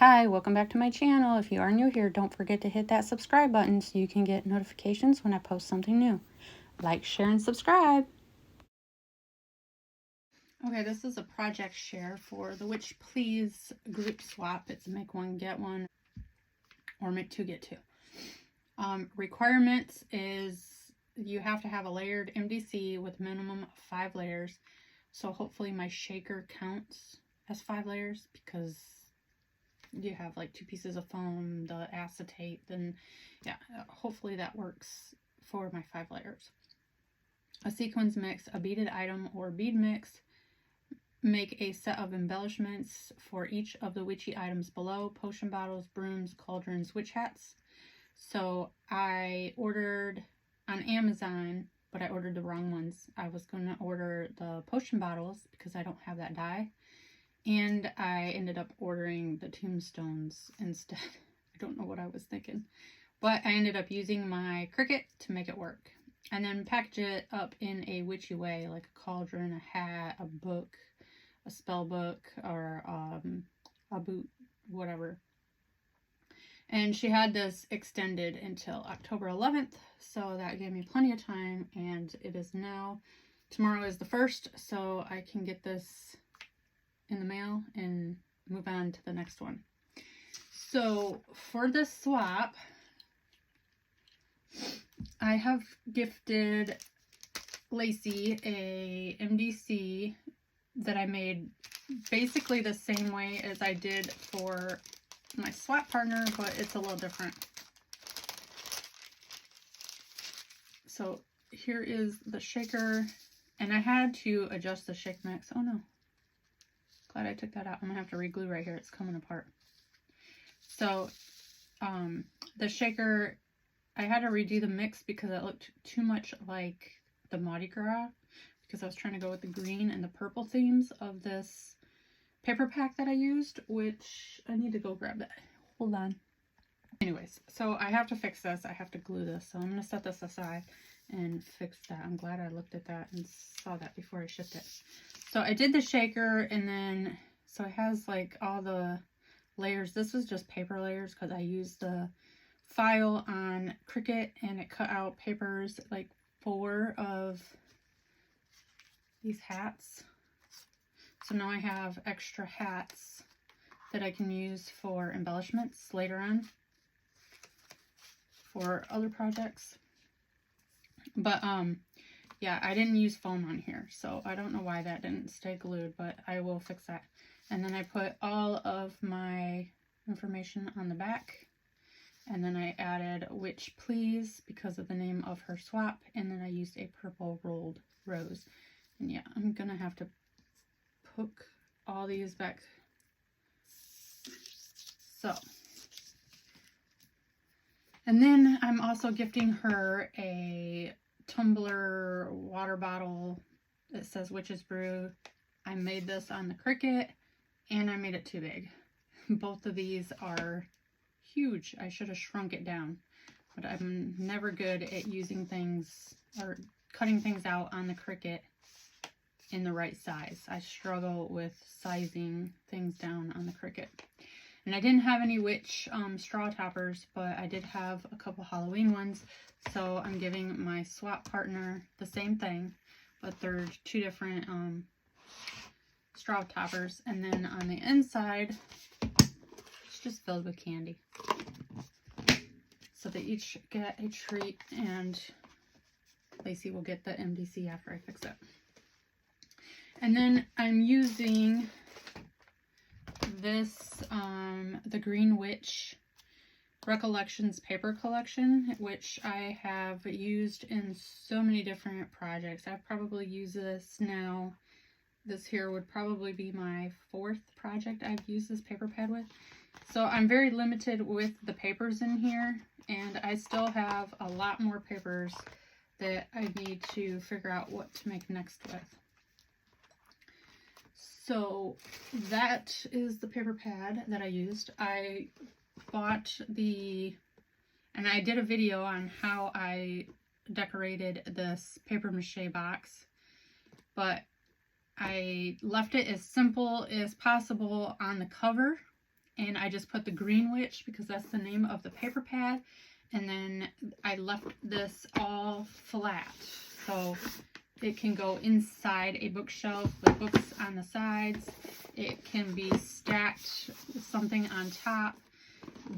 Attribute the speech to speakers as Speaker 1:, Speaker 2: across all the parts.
Speaker 1: Hi, welcome back to my channel. If you are new here, don't forget to hit that subscribe button so you can get notifications when I post something new. Like, share, and subscribe. Okay, this is a project share for the Witch Please group swap. It's a make one, get one, or make two, get two. Requirements is you have to have a layered MDC with minimum of 5 layers. So hopefully my shaker counts as 5 layers because you have like 2 pieces of foam, the acetate, then yeah, hopefully that works for my 5 layers. A sequins mix, a beaded item or bead mix. Make a set of embellishments for each of the witchy items below: potion bottles, brooms, cauldrons, witch hats. So I ordered on Amazon, but I ordered the wrong ones. I was going to order the potion bottles because I don't have that dye. And I ended up ordering the tombstones instead. I don't know what I was thinking. But I ended up using my Cricut to make it work. And then package it up in a witchy way, like a cauldron, a hat, a book, a spell book, or a boot, whatever. And she had this extended until October 11th. So that gave me plenty of time. And it is now, tomorrow is the 1st. So I can get this in the mail and move on to the next one. So for this swap, I have gifted Lacey a MDC that I made basically the same way as I did for my swap partner, but it's a little different. So here is the shaker, and I had to adjust the shake mix. Oh no. Glad I took that out. I'm gonna have to re-glue right here. It's coming apart. So the shaker, I had to redo the mix because it looked too much like the Mardi Gras, because I was trying to go with the green and the purple themes of this paper pack that I used, which I need to go grab that. Hold on. Anyways, so I have to fix this. I have to glue this. So I'm gonna set this aside and fix that. I'm glad I looked at that and saw that before I shipped it. So I did the shaker, and then, so it has like all the layers. This was just paper layers because I used the file on Cricut and it cut out papers, like 4 of these hats. So now I have extra hats that I can use for embellishments later on for other projects. But yeah, I didn't use foam on here, so I don't know why that didn't stay glued, but I will fix that. And then I put all of my information on the back, and then I added Witch Please because of the name of her swap, and then I used a purple rolled rose. And yeah, I'm gonna have to hook all these back. So, and then I'm also gifting her a tumbler water bottle that says Witch's Brew. I made this on the Cricut, and I made it too big. Both of these are huge. I should have shrunk it down, but I'm never good at using things or cutting things out on the Cricut in the right size. I struggle with sizing things down on the Cricut. And I didn't have any witch straw toppers, but I did have a couple Halloween ones. So I'm giving my swap partner the same thing, but they're 2 different straw toppers. And then on the inside, it's just filled with candy. So they each get a treat, and Lacey will get the MDC after I fix it. And then I'm using this, the Green Witch Recollections paper collection, which I have used in so many different projects. I've probably used this now. This here would probably be my 4th project I've used this paper pad with. So I'm very limited with the papers in here, and I still have a lot more papers that I need to figure out what to make next with. So that is the paper pad that I used. I bought and I did a video on how I decorated this paper-mâché box, but I left it as simple as possible on the cover and I just put the green witch because that's the name of the paper pad, and then I left this all flat so it can go inside a bookshelf with books on the sides. It can be stacked with something on top.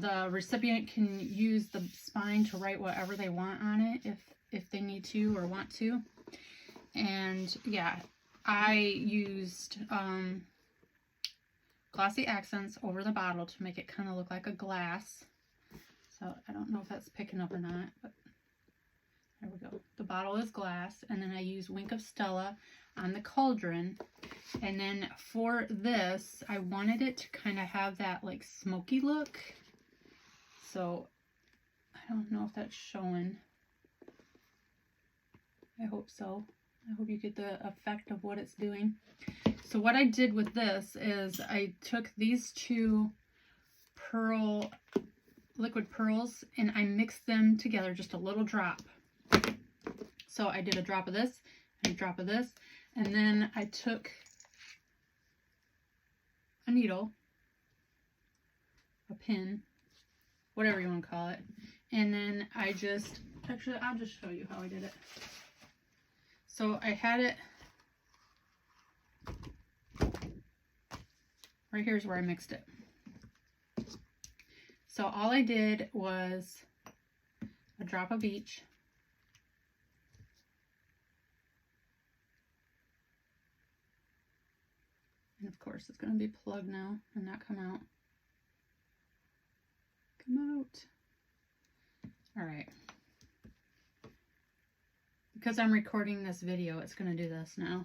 Speaker 1: The recipient can use the spine to write whatever they want on it if they need to or want to. And yeah, I used glossy accents over the bottle to make it kind of look like a glass. So I don't know if that's picking up or not, but there we go. The bottle is glass, and then I use Wink of Stella on the cauldron. And then for this, I wanted it to kind of have that like smoky look. So I don't know if that's showing. I hope so. I hope you get the effect of what it's doing. So what I did with this is I took these two liquid pearls and I mixed them together, just a little drop. So I did a drop of this and a drop of this, and then I took a needle, a pin, whatever you want to call it, and then I just, actually I'll just show you how I did it. So I had it, right here's where I mixed it. So all I did was a drop of each. And of course it's going to be plugged now and not come out. Come out. All right. Because I'm recording this video, it's going to do this now.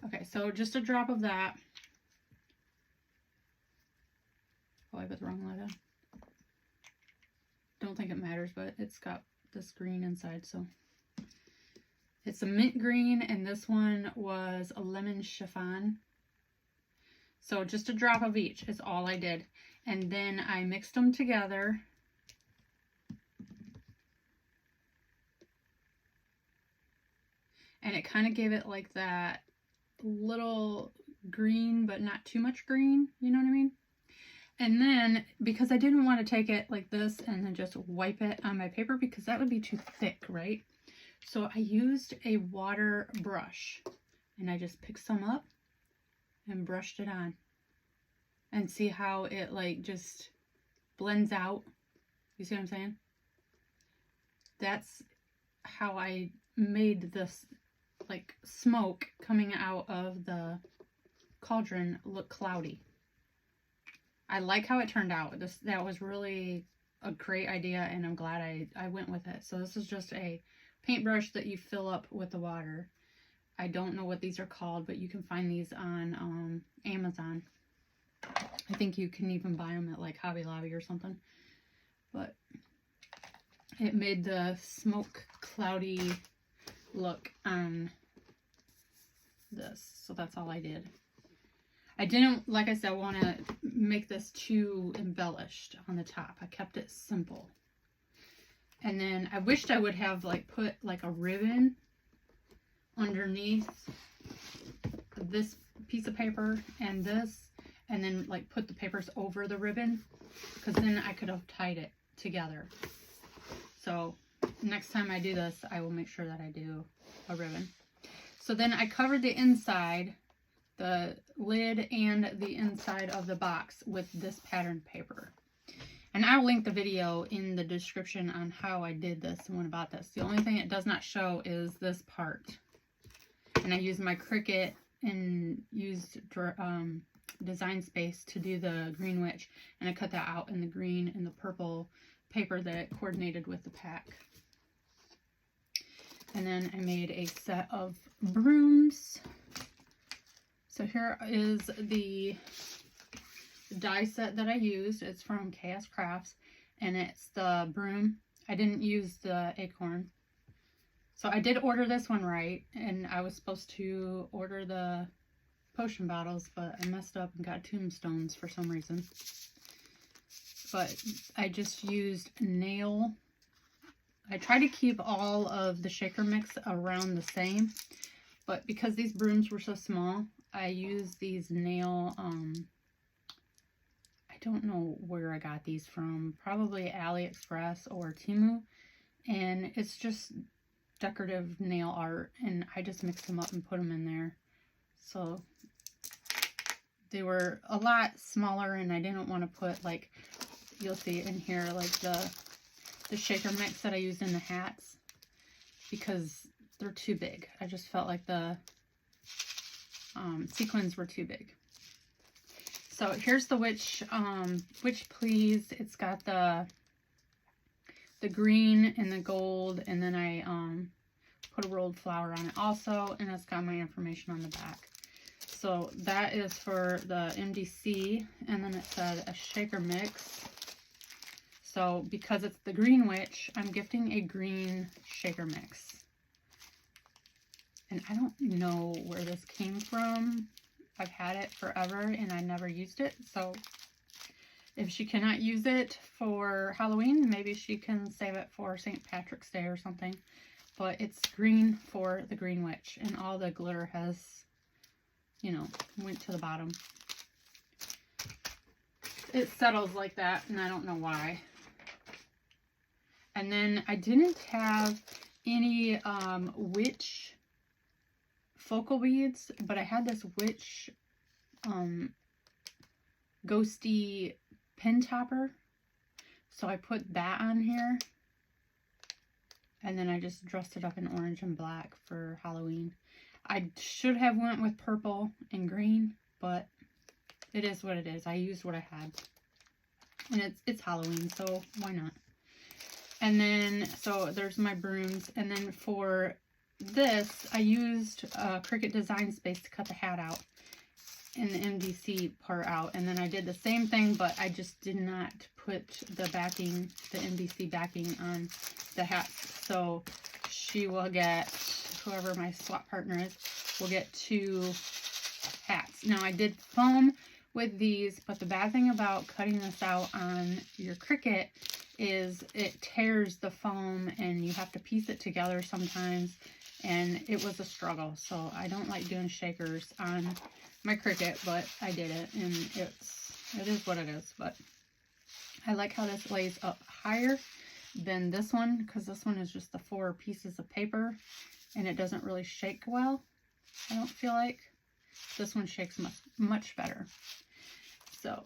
Speaker 1: Okay, so just a drop of that. Oh, I put the wrong light on. Don't think it matters, but it's got this green inside, so. It's a mint green, and this one was a lemon chiffon. So just a drop of each is all I did. And then I mixed them together. And it kind of gave it like that little green, but not too much green, you know what I mean? And then, because I didn't want to take it like this and then just wipe it on my paper, because that would be too thick, right? So I used a water brush, and I just picked some up and brushed it on. And see how it like just blends out? You see what I'm saying? That's how I made this like smoke coming out of the cauldron look cloudy. I like how it turned out. That was really a great idea, and I'm glad I went with it. So this is just a paintbrush that you fill up with the water. I don't know what these are called, but you can find these on Amazon. I think you can even buy them at like Hobby Lobby or something. But it made the smoke cloudy look on this. So that's all I did. I didn't, like I said, want to make this too embellished on the top. I kept it simple. And then I wished I would have like put like a ribbon underneath this piece of paper and this, and then like put the papers over the ribbon, because then I could have tied it together. So next time I do this, I will make sure that I do a ribbon. So then I covered the inside, the lid and the inside of the box with this patterned paper. And I'll link the video in the description on how I did this and went about this. The only thing it does not show is this part. And I used my Cricut and used Design Space to do the green witch. And I cut that out in the green and the purple paper that it coordinated with the pack. And then I made a set of brooms. So here is the die set that I used. It's from kscrafts, and it's the broom. I didn't use the acorn. So I did order this one right, and I was supposed to order the potion bottles, but I messed up and got tombstones for some reason. But I just used nail. I try to keep all of the shaker mix around the same, but because these brooms were so small, I use these nail, I don't know where I got these from, probably AliExpress or Temu, and it's just decorative nail art, and I just mixed them up and put them in there. So they were a lot smaller, and I didn't want to put, like, you'll see in here, like the shaker mix that I used in the hats, because they're too big. I just felt like the sequins were too big. So here's the Witch Please. It's got the green and the gold, and then I put a rolled flower on it also, and it's got my information on the back. So that is for the MDC, and then it said a shaker mix. So because it's the Green Witch, I'm gifting a green shaker mix. And I don't know where this came from. I've had it forever and I never used it. So if she cannot use it for Halloween, maybe she can save it for St. Patrick's Day or something. But it's green for the Green Witch, and all the glitter has, you know, went to the bottom. It settles like that, and I don't know why. And then I didn't have any witch focal beads, but I had this witch ghosty pin topper, so I put that on here, and then I just dressed it up in orange and black for Halloween. I should have went with purple and green, but it is what it is. I used what I had, and it's Halloween, so why not? And then, so there's my brooms, and then for this, I used Cricut Design Space to cut the hat out and the MDC part out. And then I did the same thing, but I just did not put the backing, the MDC backing on the hat. So she will get, whoever my swap partner is, will get 2 hats. Now I did foam with these, but the bad thing about cutting this out on your Cricut is it tears the foam and you have to piece it together sometimes, and it was a struggle. So I don't like doing shakers on my Cricut, but I did it, and it is what it is. But I like how this lays up higher than this one, because this one is just the 4 pieces of paper and it doesn't really shake well. I don't feel like this one shakes much better. So,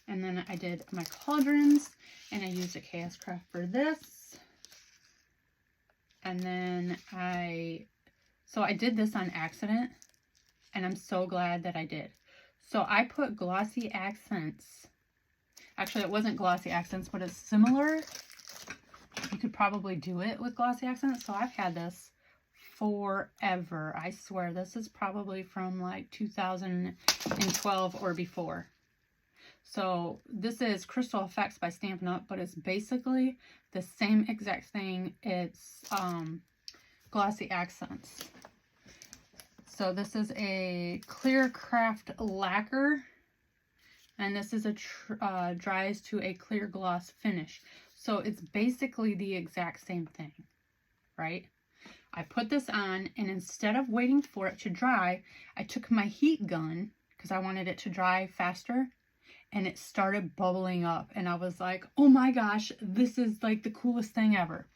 Speaker 1: and then I did my cauldrons, and I used a kscraft for this. And then I did this on accident, and I'm so glad that I did. So I put glossy accents. Actually, it wasn't glossy accents, but it's similar. You could probably do it with glossy accents. So I've had this forever. I swear this is probably from like 2012 or before. So this is Crystal Effects by Stampin' Up, but it's basically the same exact thing. It's glossy accents. So this is a clear craft lacquer, and this is a dries to a clear gloss finish. So it's basically the exact same thing, right? I put this on, and instead of waiting for it to dry, I took my heat gun because I wanted it to dry faster, and it started bubbling up, and I was like, oh my gosh, this is like the coolest thing ever.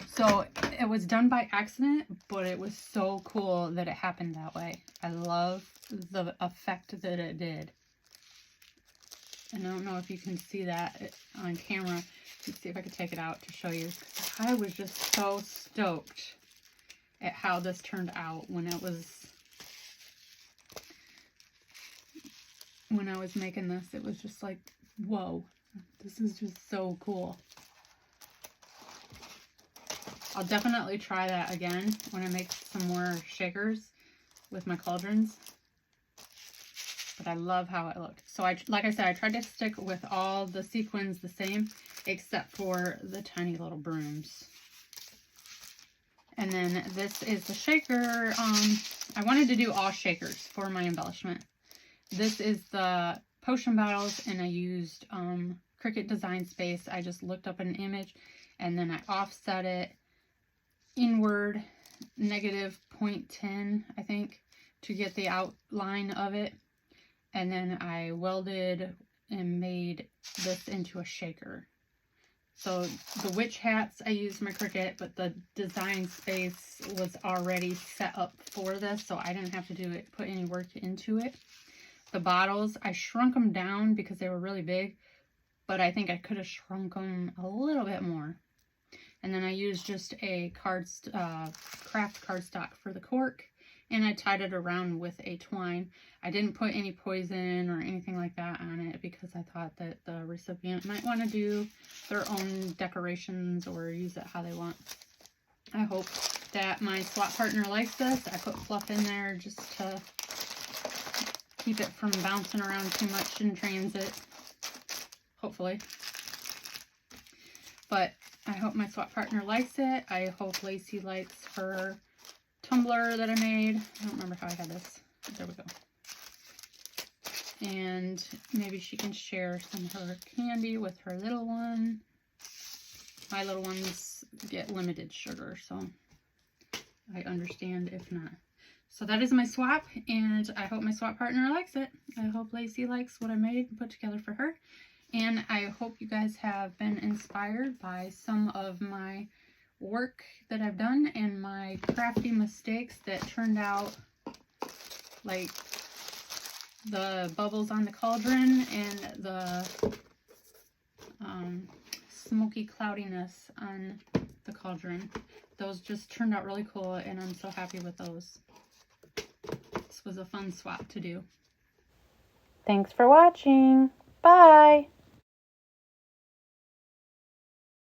Speaker 1: So it was done by accident, but it was so cool that it happened that way. I love the effect that it did. And I don't know if you can see that on camera. Let's see if I can take it out to show you. I was just so stoked at how this turned out when I was making this. It was just like, whoa, this is just so cool. I'll definitely try that again when I make some more shakers with my cauldrons. But I love how it looked. So like I said, I tried to stick with all the sequins the same, except for the tiny little brooms. And then this is the shaker. I wanted to do all shakers for my embellishment. This is the potion bottles, and I used Cricut Design Space. I just looked up an image, and then I offset it inward, negative 0.10, I think, to get the outline of it. And then I welded and made this into a shaker. So the witch hats, I used my Cricut, but the design space was already set up for this, so I didn't have to put any work into it. The bottles, I shrunk them down because they were really big, but I think I could have shrunk them a little bit more. And then I used just a craft cardstock for the cork, and I tied it around with a twine. I didn't put any poison or anything like that on it because I thought that the recipient might want to do their own decorations or use it how they want. I hope that my swap partner likes this. I put fluff in there just to keep it from bouncing around too much in transit, hopefully. But I hope my swap partner likes it. I hope Lacey likes her tumbler that I made. I don't remember how I had this. There we go. And maybe she can share some of her candy with her little one. My little ones get limited sugar, so I understand if not. So that is my swap, and I hope my swap partner likes it. I hope Lacey likes what I made and put together for her. And I hope you guys have been inspired by some of my work that I've done and my crafty mistakes that turned out like the bubbles on the cauldron and the smoky cloudiness on the cauldron. Those just turned out really cool, and I'm so happy with those. This was a fun swap to do. Thanks for watching. Bye!